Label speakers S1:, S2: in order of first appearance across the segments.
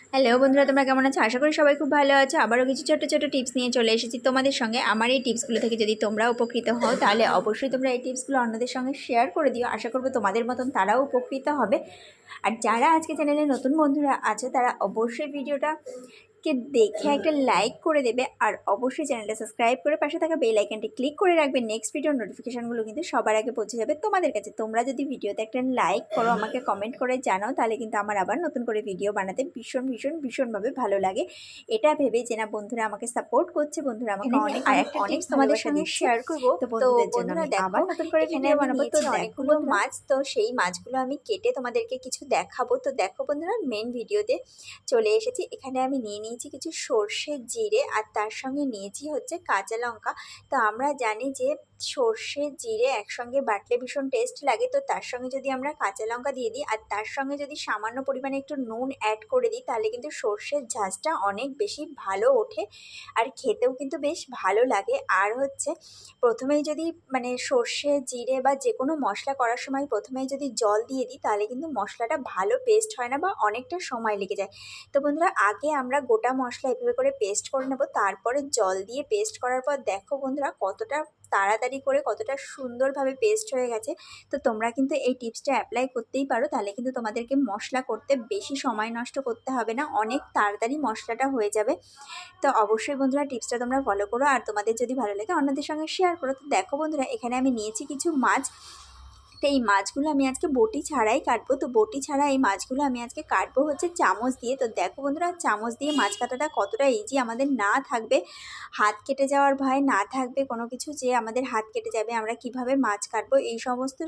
S1: Hello বন্ধুরা, তোমরা কেমন আছো? আশা করি সবাই খুব ভালো আছো। আবারও কিছু ছোট ছোট টিপস নিয়ে চলে এসেছি তোমাদের সঙ্গে। আমার এই টিপসগুলো থেকে যদি তোমরা উপকৃত হও তাহলে অবশ্যই তোমরা এই টিপসগুলো অন্যদের সঙ্গে শেয়ার করে দিও। আশা করবো তোমাদের মতন তারাও উপকৃত হবে। আর যারা আজকে চ্যানেলে নতুন বন্ধুরা আছে তারা অবশ্যই ভিডিওটা দেখে একটা লাইক করে দেবে, আর অবশ্যই চ্যানেলটা সাবস্ক্রাইব করে পাশে থাকা বেল আইকনটি ক্লিক করে রাখবে। নেক্সট ভিডিওর নোটিফিকেশনগুলো কিন্তু সবার আগে পৌঁছে যাবে তোমাদের কাছে। তোমরা যদি ভিডিওতে একটা লাইক করো, আমাকে কমেন্ট করে জানাও, তাহলে কিন্তু আমার আবার নতুন করে ভিডিও বানাতে ভীষণ ভীষণ ভীষণভাবে ভালো লাগে। এটা ভেবে যে না বন্ধুরা আমাকে সাপোর্ট করছে, বন্ধুরা আমাকে অনেক টিপস তোমাদের সঙ্গে শেয়ার করবো। তো বন্ধুরা দেখো, আবার নতুন করে ভিডিও বানাবো। তো অনেকগুলো মাছ, তো সেই মাছগুলো আমি কেটে তোমাদেরকে কিছু দেখাবো। তো দেখো বন্ধুরা, মেন ভিডিওতে চলে এসেছি। এখানে আমি নিয়েছি কিছু সর্ষে জিরে, আর তার সঙ্গে নিয়েছি হচ্ছে কাঁচা লঙ্কা। তো আমরা জানি যে সর্ষে জিরে একসঙ্গে বাটলে ভীষণ টেস্ট লাগে। তো তার সঙ্গে যদি আমরা কাঁচা লঙ্কা দিয়ে দিই আর তার সঙ্গে যদি সামান্য পরিমাণে একটু নুন অ্যাড করে দিই, তাহলে কিন্তু সর্ষের ঝাঁঝটা অনেক বেশি ভালো ওঠে, আর খেতেও কিন্তু বেশ ভালো লাগে। আর হচ্ছে প্রথমেই যদি সর্ষে জিরে বা যে কোনো মশলা করার সময় প্রথমেই যদি জল দিয়ে দিই, তাহলে কিন্তু মশলাটা ভালো পেস্ট হয় না বা অনেকটা সময় লেগে যায়। তো বন্ধুরা, আগে আমরা গোটা মশলা এভাবে করে পেস্ট করে নেব, তারপরে জল দিয়ে পেস্ট করার পর দেখো বন্ধুরা কতটা তাড়াতাড়ি করে কতটা সুন্দরভাবে পেস্ট হয়ে গেছে। তো তোমরা কিন্তু এই টিপসটা অ্যাপ্লাই করতেই পারো, তাহলে কিন্তু তোমাদেরকে মশলা করতে বেশি সময় নষ্ট করতে হবে না, অনেক তাড়াতাড়ি মশলাটা হয়ে যাবে। তো অবশ্যই বন্ধুরা টিপসটা তোমরা ফলো করো, আর তোমাদের যদি ভালো লাগে অন্যদের সঙ্গে শেয়ার করো। তো দেখো বন্ধুরা, এখানে আমি নিয়েছি কিছু মাছ। তো এই মাছগুলো আমি আজকে বটি ছাড়াই কাটবো। তো বটি ছাড়া এই মাছগুলো আমি আজকে কাটবো হচ্ছে চামচ দিয়ে। তো দেখো বন্ধুরা, চামচ দিয়ে মাছ কাটাটা কতটা ইজি। আমাদের না থাকবে হাত কেটে যাওয়ার ভয়, না থাকবে কোনো কিছু যে আমাদের হাত কেটে যাবে, আমরা কিভাবে মাছ কাটবো এই সমস্ত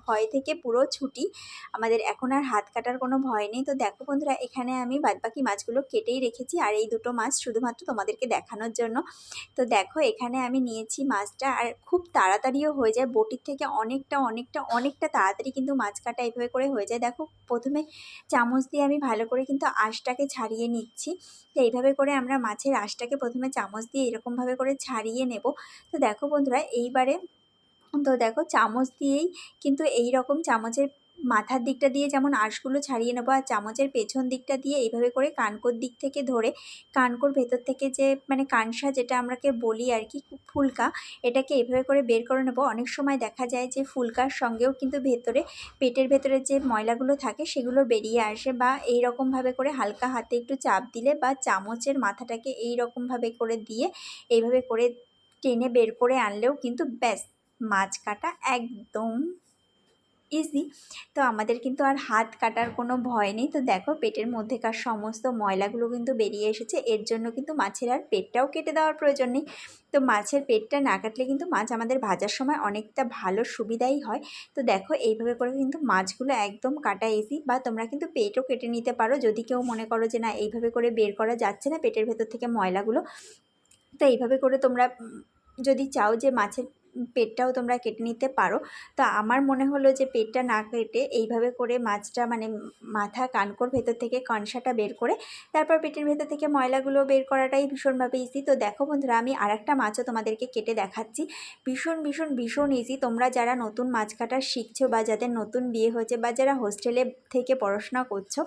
S1: ভয় থেকে পুরো ছুটি। আমাদের এখন আর হাত কাটার কোনো ভয় নেই। তো দেখো বন্ধুরা, এখানে আমি বাদবাকি মাছগুলো কেটেই রেখেছি, আর এই দুটো মাছ শুধুমাত্র তোমাদেরকে দেখানোর জন্য। তো দেখো, এখানে আমি নিয়েছি মাছটা, আর খুব তাড়াতাড়িও হয়ে যায় বটির থেকে অনেকটা তাড়াতাড়ি কিন্তু মাছ কাটা এইভাবে করে হয়ে যায়। দেখো, প্রথমে চামচ দিয়ে আমি ভালো করে কিন্তু আঁশটাকে ছাড়িয়ে নিচ্ছি। তো এইভাবে করে আমরা মাছের আঁশটাকে প্রথমে চামচ দিয়ে এরকমভাবে করে ছাড়িয়ে নেব। তো দেখো বন্ধুরা, এইবারে তো দেখো চামচ দিয়েই কিন্তু এই রকম চামচের মাথার দিকটা দিয়ে যেমন আঁশগুলো ছাড়িয়ে নেবো, আর চামচের পেছন দিকটা দিয়ে এইভাবে করে কানকোর দিক থেকে ধরে কানকোর ভেতর থেকে যে কানসা যেটা আমরাকে বলি আর কি, ফুলকা, এটাকে এইভাবে করে বের করে নেবো। অনেক সময় দেখা যায় যে ফুলকার সঙ্গেও কিন্তু ভেতরে পেটের ভেতরে যে ময়লাগুলো থাকে সেগুলো বেরিয়ে আসে, বা এই রকমভাবে করে হালকা হাতে একটু চাপ দিলে বা চামচের মাথাটাকে এই রকমভাবে করে দিয়ে এইভাবে করে টেনে বের করে আনলেও কিন্তু ব্যাস মাছ কাটা একদম ইজি। তো আমাদের কিন্তু আর হাত কাটার কোনো ভয় নেই। তো দেখো, পেটের মধ্যেকার সমস্ত ময়লাগুলো কিন্তু বেরিয়ে এসেছে। এর জন্য কিন্তু মাছের আর পেটটাও কেটে দেওয়ার প্রয়োজন নেই। তো মাছের পেটটা না কাটলে কিন্তু মাছ আমাদের ভাজার সময় অনেকটা ভালো সুবিধাই হয়। তো দেখো, এইভাবে করে কিন্তু মাছগুলো একদম কাটা ইজি, বা তোমরা কিন্তু পেটও কেটে নিতে পারো যদি কেউ মনে করো যে না এইভাবে করে বের করা যাচ্ছে না পেটের ভেতর থেকে ময়লাগুলো। তো এইভাবে করে তোমরা যদি চাও যে মাছের পেটটাও তোমরা কেটে নিতে পারো। তো আমার মনে হলো যে পেটটা না কেটে এইভাবে করে মাছটা মাথা কানকোর ভেতর থেকে কনসাটা বের করে তারপর পেটের ভেতর থেকে ময়লাগুলো বের করাটাই ভীষণভাবে ইজি। তো দেখো বন্ধুরা, আমি আরেকটা মাছও তোমাদেরকে কেটে দেখাচ্ছি। ভীষণ ভীষণ ভীষণ ইজি। তোমরা যারা নতুন মাছ কাটা শিখছো, বা যাদের নতুন বিয়ে হয়েছে, বা যারা হোস্টেলে থেকে পড়াশোনা করছো,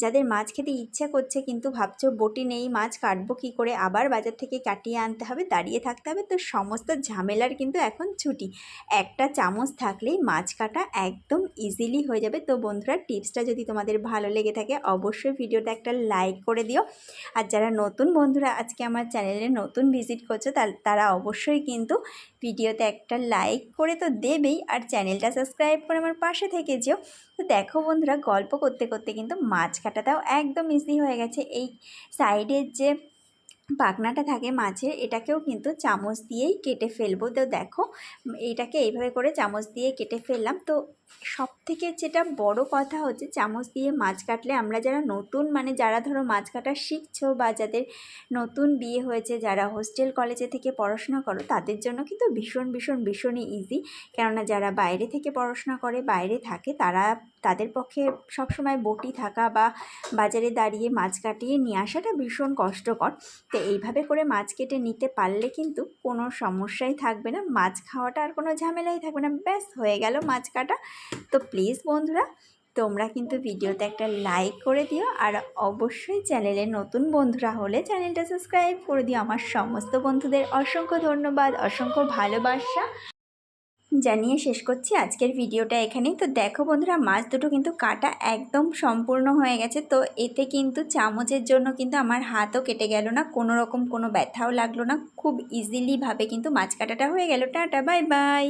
S1: যাদের মাছ খেতে ইচ্ছে করছে কিন্তু ভাবছো বটি নেই, মাছ কাটবো কী করে, আবার বাজার থেকে কাটিয়ে আনতে হবে, দাঁড়িয়ে থাকতে হবে, তো সমস্ত ঝামেলার কিন্তু এখন ছুটি। একটা চামচ থাকলেই মাছ কাটা একদম ইজিলি হয়ে যাবে। তো বন্ধুরা, টিপসটা যদি তোমাদের ভালো লেগে থাকে অবশ্যই ভিডিওটা একটা লাইক করে দিও। আর যারা নতুন বন্ধুরা আজকে আমার চ্যানেলে নতুন ভিজিট করছো তারা অবশ্যই কিন্তু ভিডিওতে একটা লাইক করে তো দেবেই, আর চ্যানেলটা সাবস্ক্রাইব করে আমার পাশে থেকে যেও। তো দেখো বন্ধুরা, গল্প করতে করতে কিন্তু মাছ কাটাটাও একদম ইজি হয়ে গেছে। এই সাইডের যে পাখনাটা থাকে মাছের, এটাকেও কিন্তু চামচ দিয়েই কেটে ফেলবো। তো দেখো, এইটাকে এইভাবে করে চামচ দিয়ে কেটে ফেললাম। তো সব থেকে যেটা বড় কথা হচ্ছে, চামচ দিয়ে মাছ কাটলে আমরা যারা নতুন যারা ধরো মাছ কাটা শিখছো, বা যাদের নতুন বিয়ে হয়েছে, যারা হোস্টেল কলেজে থেকে পড়াশোনা করো, তাদের জন্য কিন্তু ভীষণ ভীষণ ভীষণই ইজি। কেননা যারা বাইরে থেকে পড়াশোনা করে, বাইরে থাকে, তাদের পক্ষে সবসময় বটি থাকা বা বাজারে দাঁড়িয়ে মাছ কাটিয়ে নিয়ে আসাটা ভীষণ কষ্টকর। তো এইভাবে করে মাছ কেটে নিতে পারলে কিন্তু কোনো সমস্যাই থাকবে না, মাছ খাওয়াটা আর কোনো ঝামেলাই থাকবে না, ব্যাস হয়ে গেল মাছ কাটা। তো প্লিজ বন্ধুরা, তোমরা কিন্তু ভিডিওতে একটা লাইক করে দিও, আর অবশ্যই চ্যানেলে নতুন বন্ধুরা হলে চ্যানেলটা সাবস্ক্রাইব করে দিও। আমার সমস্ত বন্ধুদের অসংখ্য ধন্যবাদ, অসংখ্য ভালোবাসা জানিয়ে শেষ করছি আজকের ভিডিওটা এখানেই। তো দেখো বন্ধুরা, মাছ দুটো কিন্তু কাটা একদম সম্পূর্ণ হয়ে গেছে। তো এতে কিন্তু চামচের জন্য কিন্তু আমার হাতও কেটে গেল না, কোনো রকম কোনো ব্যথাও লাগলো না, খুব ইজিলিভাবে কিন্তু মাছ কাটাটা হয়ে গেল। Tata, bye bye.